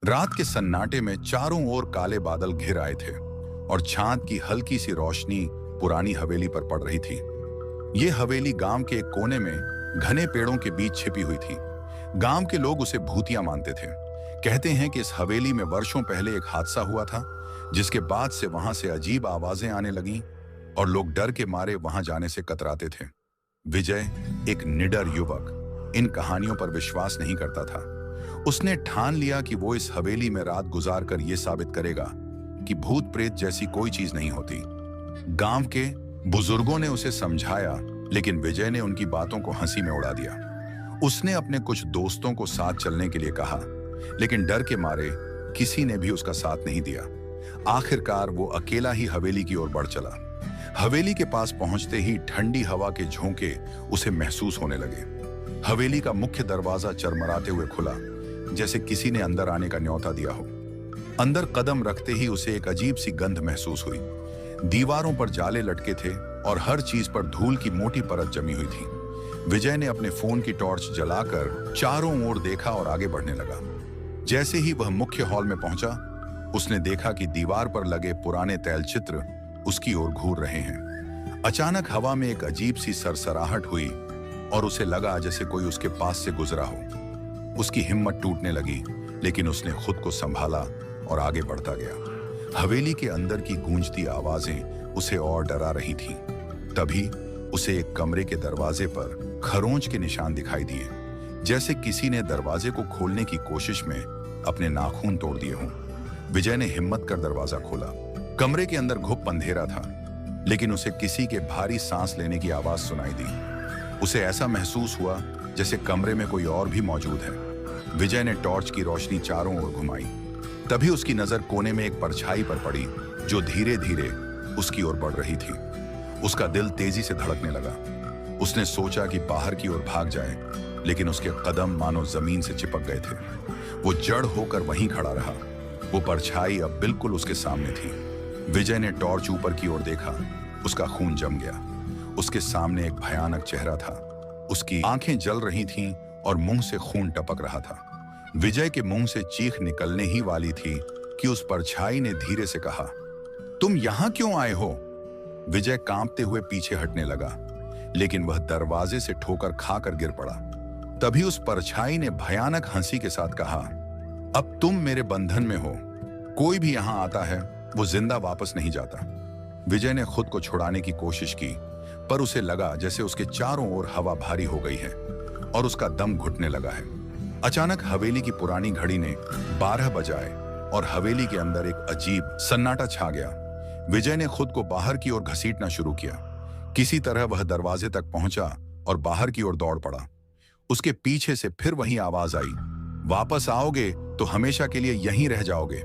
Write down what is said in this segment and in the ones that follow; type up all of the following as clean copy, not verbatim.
रात के सन्नाटे में चारों ओर काले बादल घिर आए थे और चांद की हल्की सी रोशनी पुरानी हवेली पर पड़ रही थी। ये हवेली गांव के एक कोने में घने पेड़ों के बीच छिपी हुई थी। गांव के लोग उसे भूतिया मानते थे। कहते हैं कि इस हवेली में वर्षों पहले एक हादसा हुआ था, जिसके बाद से वहां से अजीब आवाजें आने लगीं और लोग डर के मारे वहां जाने से कतराते थे। विजय, एक निडर युवक, इन कहानियों पर विश्वास नहीं करता था। उसने ठान लिया कि वो इस हवेली में रात गुजार कर यह साबित करेगा कि भूत प्रेत जैसी कोई चीज नहीं होती। गांव के बुजुर्गों ने उसे समझाया, लेकिन विजय ने उनकी बातों को हंसी में उड़ा दिया। उसने अपने कुछ दोस्तों को साथ चलने के लिए कहा, लेकिन डर के मारे किसी ने भी उसका साथ नहीं दिया। आखिरकार वो अकेला ही हवेली की ओर बढ़ चला। हवेली के पास पहुंचते ही ठंडी हवा के झोंके उसे महसूस होने लगे। हवेली का मुख्य दरवाजा चरमराते हुए खुला, जैसे किसी ने अंदर आने का न्योता दिया हो। अंदर कदम रखते ही उसे एक अजीब सी गंध महसूस हुई। दीवारों पर जाले लटके थे और हर चीज पर धूल की मोटी परत जमी हुई थी। विजय ने अपने फोन की टॉर्च जलाकर चारों ओर देखा और आगे बढ़ने लगा। जैसे ही वह मुख्य हॉल में पहुंचा, उसने देखा कि दीवार पर लगे पुराने तैलचित्र उसकी ओर घूर रहे हैं। अचानक हवा में एक अजीब सी सरसराहट हुई और उसे लगा जैसे कोई उसके पास से गुजरा हो। उसकी हिम्मत टूटने लगी, लेकिन उसने खुद को संभाला और आगे बढ़ता गया। हवेली के अंदर की गूंजती आवाजें उसे और डरा रही थीं। तभी उसे एक कमरे के दरवाजे पर खरोंच के निशान दिखाई दिए, जैसे किसी ने दरवाजे को खोलने की कोशिश में अपने नाखून तोड़ दिए हों। विजय ने हिम्मत कर दरवाजा खोला। कमरे के अंदर घुप अंधेरा था, लेकिन उसे किसी के भारी सांस लेने की आवाज सुनाई दी। उसे ऐसा महसूस हुआ जैसे कमरे में कोई और भी मौजूद है। विजय ने टॉर्च की रोशनी चारों ओर घुमाई। तभी उसकी नजर कोने में एक परछाई पर पड़ी, जो धीरे धीरे उसकी ओर बढ़ रही थी। उसका दिल तेजी से धड़कने लगा। उसने सोचा कि बाहर की ओर भाग जाए, लेकिन उसके कदम मानो जमीन से चिपक गए थे। वो जड़ होकर वहीं खड़ा रहा। वो परछाई अब बिल्कुल उसके सामने थी। विजय ने टॉर्च ऊपर की ओर देखा। उसका खून जम गया। उसके सामने एक भयानक चेहरा था। उसकी आंखें जल रही थीं और मुंह से खून टपक रहा था। विजय के मुंह से चीख निकलने ही वाली थी कि उस परछाई ने धीरे से कहा, तुम यहां क्यों आए हो? विजय कांपते हुए पीछे हटने लगा, लेकिन वह दरवाजे से ठोकर खाकर गिर पड़ा। तभी उस परछाई ने भयानक हंसी के साथ कहा, अब तुम मेरे बंधन में हो। कोई भी यहां आता है वो जिंदा वापस नहीं जाता। विजय ने खुद को छुड़ाने की कोशिश की, पर उसे लगा जैसे उसके चारों ओर हवा भारी हो गई है और उसका दम घुटने लगा है। अचानक हवेली की पुरानी घड़ी ने 12 बजाए और हवेली के अंदर एक अजीब सन्नाटा छा गया। विजय ने खुद को बाहर की ओर घसीटना शुरू किया। किसी तरह वह दरवाजे तक पहुंचा और बाहर की ओर दौड़ पड़ा। उसके पीछे से फिर वही आवाज आई, वापस आओगे तो हमेशा के लिए यहीं रह जाओगे।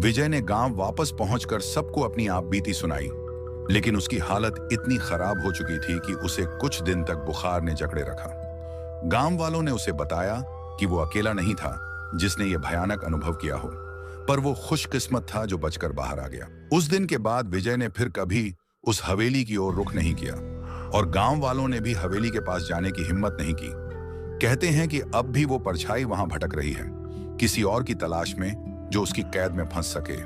विजय ने गांव वापस पहुंचकर सबको अपनी आप बीती सुनाई, लेकिन उसकी हालत इतनी खराब हो चुकी थी कि उसे कुछ दिन तक बुखार ने जकड़े रखा। गांव वालों ने उसे बताया कि वो अकेला नहीं था जिसने ये भयानक अनुभव किया हो, पर वो खुशकिस्मत था जो बचकर बाहर आ गया। उस दिन के बाद विजय ने फिर कभी उस हवेली की ओर रुख नहीं किया और गांव वालों ने भी हवेली के पास जाने की हिम्मत नहीं की। कहते हैं कि अब भी वो परछाई वहां भटक रही है, किसी और की तलाश में जो उसकी कैद में फंस सके।